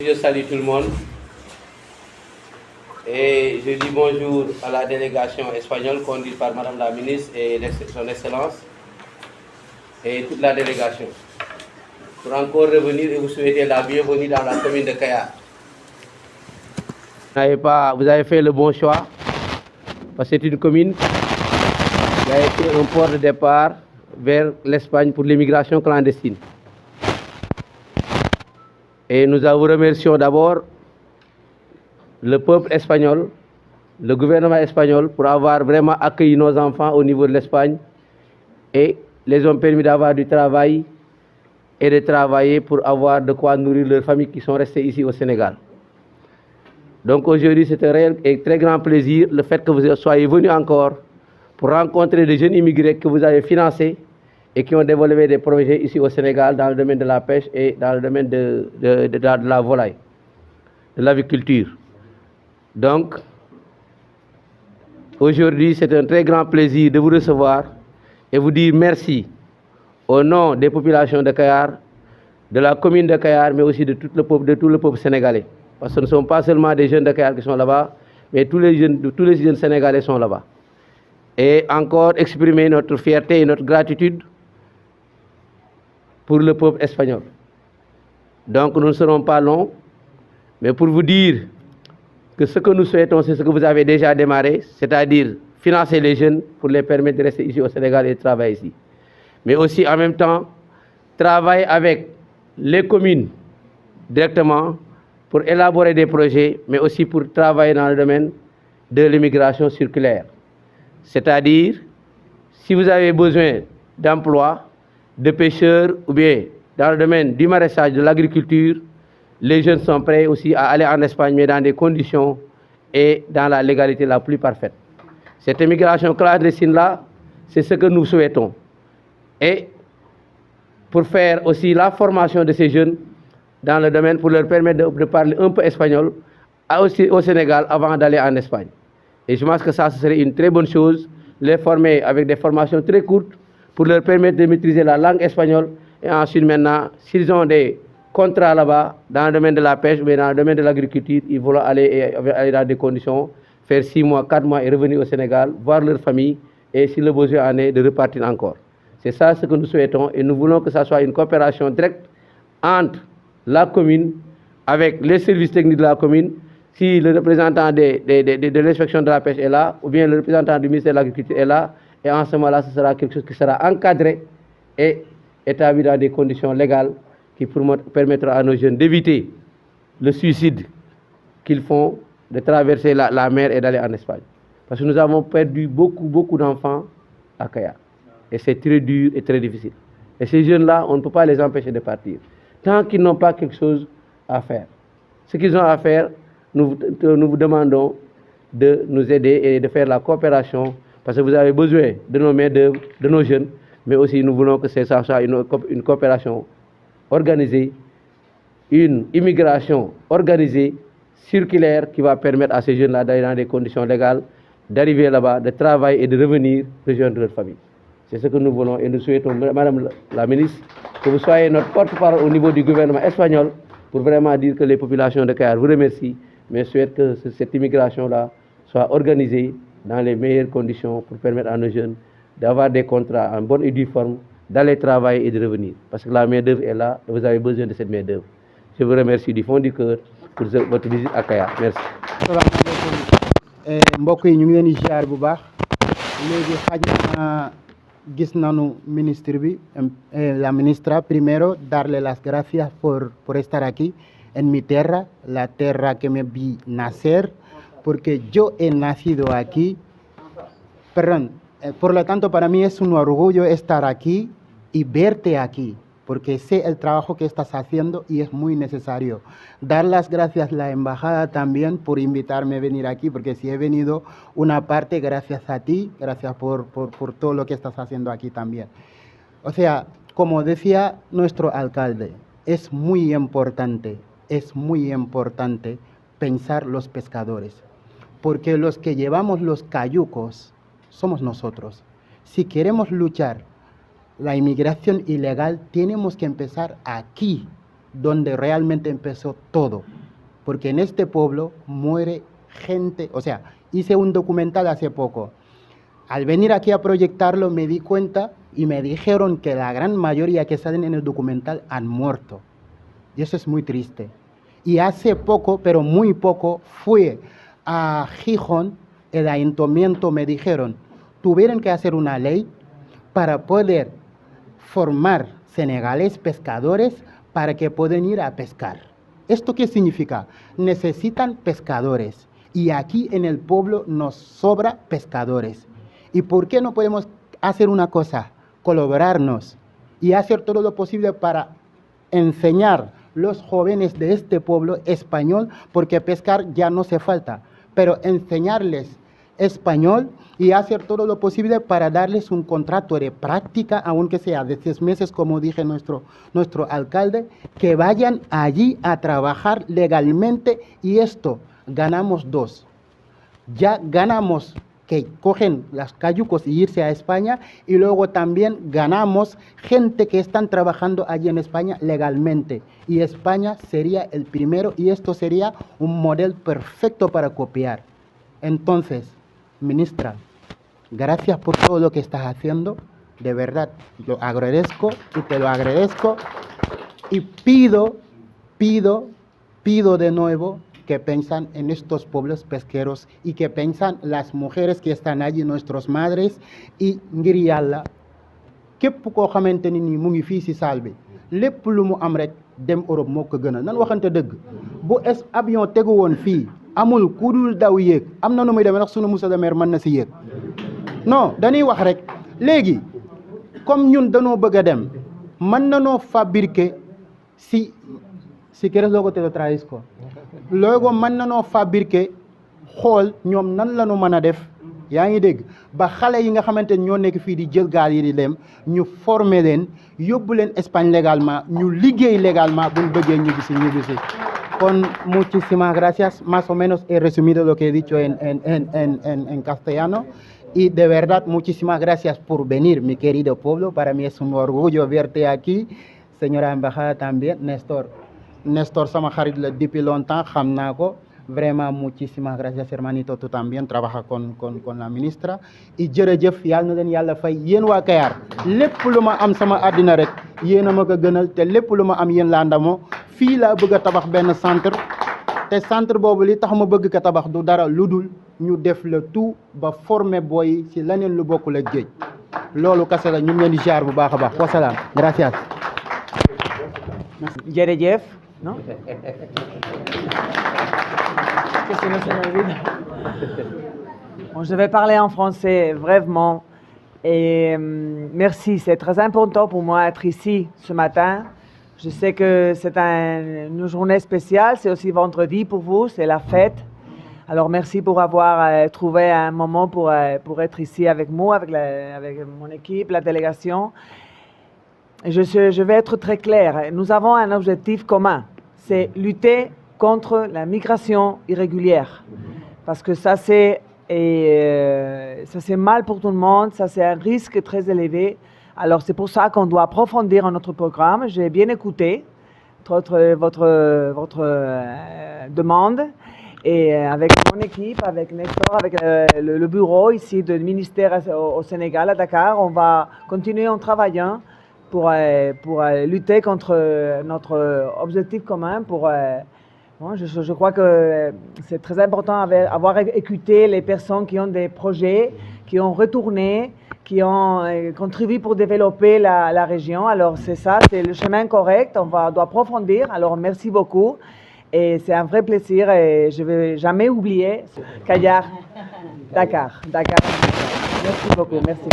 Je salue tout le monde et je dis bonjour à la délégation espagnole conduite par Madame la ministre et son Excellence et toute la délégation. Pour encore revenir et vous souhaiter la bienvenue dans la commune de Kayar. Vous avez fait le bon choix parce que c'est une commune qui a été un port de départ vers l'Espagne pour l'immigration clandestine. Et nous vous remercions d'abord le peuple espagnol, le gouvernement espagnol pour avoir vraiment accueilli nos enfants au niveau de l'Espagne et les ont permis d'avoir du travail et de travailler pour avoir de quoi nourrir leurs familles qui sont restées ici au Sénégal. Donc aujourd'hui, c'est un réel et très grand plaisir le fait que vous soyez venus encore pour rencontrer des jeunes immigrés que vous avez financés et qui ont développé des projets ici au Sénégal dans le domaine de la pêche et dans le domaine de la volaille, de l'aviculture. Donc, aujourd'hui, c'est un très grand plaisir de vous recevoir et vous dire merci au nom des populations de Kayar, de la commune de Kayar, mais aussi de tout le peuple sénégalais. Parce que ce ne sont pas seulement des jeunes de Kayar qui sont là-bas, mais tous les jeunes sénégalais sont là-bas. Et encore exprimer notre fierté et notre gratitude pour le peuple espagnol. Donc nous ne serons pas longs, mais pour vous dire que ce que nous souhaitons, c'est ce que vous avez déjà démarré, c'est-à-dire financer les jeunes pour les permettre de rester ici au Sénégal et de travailler ici. Mais aussi en même temps, travailler avec les communes directement pour élaborer des projets, mais aussi pour travailler dans le domaine de l'immigration circulaire. C'est-à-dire, si vous avez besoin d'emploi, de pêcheurs ou bien dans le domaine du maraîchage, de l'agriculture, les jeunes sont prêts aussi à aller en Espagne, mais dans des conditions et dans la légalité la plus parfaite. Cette immigration clandestine-là, c'est ce que nous souhaitons. Et pour faire aussi la formation de ces jeunes dans le domaine, pour leur permettre de parler un peu espagnol, aussi au Sénégal avant d'aller en Espagne. Et je pense que ça, ce serait une très bonne chose, les former avec des formations très courtes pour leur permettre de maîtriser la langue espagnole. Et ensuite, maintenant, s'ils ont des contrats là-bas, dans le domaine de la pêche, mais dans le domaine de l'agriculture, ils vont aller dans des conditions, faire 6 mois, 4 mois et revenir au Sénégal, voir leur famille et, si le besoin en est, de repartir encore. C'est ça ce que nous souhaitons et nous voulons que ça soit une coopération directe entre la commune avec les services techniques de la commune. Si le représentant de l'inspection de la pêche est là, ou bien le représentant du ministère de l'Agriculture est là, et en ce moment-là, ce sera quelque chose qui sera encadré et établi dans des conditions légales qui permettra à nos jeunes d'éviter le suicide qu'ils font de traverser la mer et d'aller en Espagne. Parce que nous avons perdu beaucoup d'enfants à Kayar. Et c'est très dur et très difficile. Et ces jeunes-là, on ne peut pas les empêcher de partir tant qu'ils n'ont pas quelque chose à faire. Ce qu'ils ont à faire, nous vous demandons de nous aider et de faire la coopération parce que vous avez besoin de nos main-d'œuvre, de nos jeunes, mais aussi nous voulons que ça soit une coopération organisée, une immigration organisée, circulaire, qui va permettre à ces jeunes-là d'aller dans des conditions légales, d'arriver là-bas, de travailler et de revenir rejoindre leur famille. C'est ce que nous voulons et nous souhaitons, Madame la ministre, que vous soyez notre porte-parole au niveau du gouvernement espagnol pour vraiment dire que les populations de Kayar vous remercient, mais souhaitent que cette immigration-là soit organisée dans les meilleures conditions pour permettre à nos jeunes d'avoir des contrats en bonne et due forme, d'aller travailler et de revenir. Parce que la main-d'œuvre est là et vous avez besoin de cette main-d'œuvre. Je vous remercie du fond du cœur pour votre visite à Kayar. Merci. mbokk yi ñu ngi leen di ziar bu baax léegi xaj na gis nañu ministre bi la ministra primero darle las gracias por estar aquí en mi tierra, la tierra que me vi nacer, porque yo he nacido aquí, perdón, por lo tanto para mí es un orgullo estar aquí y verte aquí, porque sé el trabajo que estás haciendo y es muy necesario. Dar las gracias a la embajada también por invitarme a venir aquí, porque si he venido una parte gracias a ti, gracias por todo lo que estás haciendo aquí también. O sea, como decía nuestro alcalde, es muy importante pensar los pescadores, porque los que llevamos los cayucos somos nosotros. Si queremos luchar la inmigración ilegal, tenemos que empezar aquí, donde realmente empezó todo. Porque en este pueblo muere gente, o sea, hice un documental hace poco. Al venir aquí a proyectarlo me di cuenta y me dijeron que la gran mayoría que salen en el documental han muerto. Y eso es muy triste. Y hace poco, pero muy poco, fui a Gijón, el ayuntamiento me dijeron, tuvieron que hacer una ley para poder formar senegales pescadores para que puedan ir a pescar. ¿Esto qué significa? Necesitan pescadores y aquí en el pueblo nos sobra pescadores. ¿Y por qué no podemos hacer una cosa? Colaborarnos y hacer todo lo posible para enseñar a los jóvenes de este pueblo español, porque pescar ya no hace falta, pero enseñarles español y hacer todo lo posible para darles un contrato de práctica, aunque sea de 6 meses, como dije nuestro alcalde, que vayan allí a trabajar legalmente y esto ganamos 2. Ya ganamos que cogen las cayucos y irse a España y luego también ganamos gente que están trabajando allí en España legalmente y España sería el primero y esto sería un modelo perfecto para copiar. Entonces, ministra, gracias por todo lo que estás haciendo, de verdad, lo agradezco y te lo agradezco y pido de nuevo que piensan en estos pueblos pesqueros y que piensan las mujeres que están allí, nuestras madres, y ngir yàlla képp koo xamante ni mu ngi fii si salle bi lépp lu mu am rek dem Europe moo ko gënal nan waxante dëgg bu avion tegu woon fii amul ku dul daw yéeg am na nu muy demee ndax sunu monsieur le maire mën na si yéeg non dañuy wax rek léegi comme ñun dañoo bëgg a dem mën nanoo fabriquer si quieres luego te lo traduzco luego mën nanoo fabriquer xool ñoom nan la ñu mën a def yaa ngi dégg ba xale yi nga xamante ni ñoo nekk fii di jël gaal yi di dem ñu former leen yóbbu leen Espagne légalement ñu liggéey légalement buñ bëggee ñibbisi con muchísimas gracias, más o menos he resumido lo que he dicho en castellano y de verdad muchísimas gracias por venir, mi querido pueblo, para mí es un orgullo verte aquí, señora embajada también, Néstor sama xarit la depuis longtemps, xam naa ko, vraiment muchísimas gracias hermanito, tú también trabaja con la ministra y jërëjëf yàlla na leen yàlla fay yéen waa Kayar lépp lu ma am sama àddina rek yéen a ma ko gënal te lépp lu ma am yéen laa ndamoo fii laa bëgg a tabax benn centre te centre boobu li tax ma bëgg ko tabax du dara lu dul ñu def le tout ba former booy ci leneen lu bokkul ak géej loolu kese la ñu ngi leen di ziar bu baax a baax wasalaam gracias. Jërëjëf, ¿no? Que sinon ça m'arrive. Bon, je vais parler en français brièvement. Et merci, c'est très important pour moi d'être ici ce matin. Je sais que c'est une journée spéciale, c'est aussi vendredi pour vous, c'est la fête. Alors merci pour avoir trouvé un moment pour être ici avec moi, avec mon équipe, la délégation. Et je vais être très clair. Nous avons un objectif commun, c'est lutter contre la migration irrégulière. Parce que ça c'est mal pour tout le monde, ça c'est un risque très élevé. Alors c'est pour ça qu'on doit approfondir notre programme. J'ai bien écouté votre demande et avec mon équipe, avec Nestor, avec le bureau ici du ministère au Sénégal, à Dakar, on va continuer en travaillant pour lutter contre notre objectif commun. Je crois que c'est très important d'avoir écouté les personnes qui ont des projets, qui ont retourné, qui ont contribué pour développer la région. Alors c'est ça, c'est le chemin correct, on doit approfondir. Alors merci beaucoup et c'est un vrai plaisir et je ne vais jamais oublier Kayar, Dakar. Merci beaucoup, merci.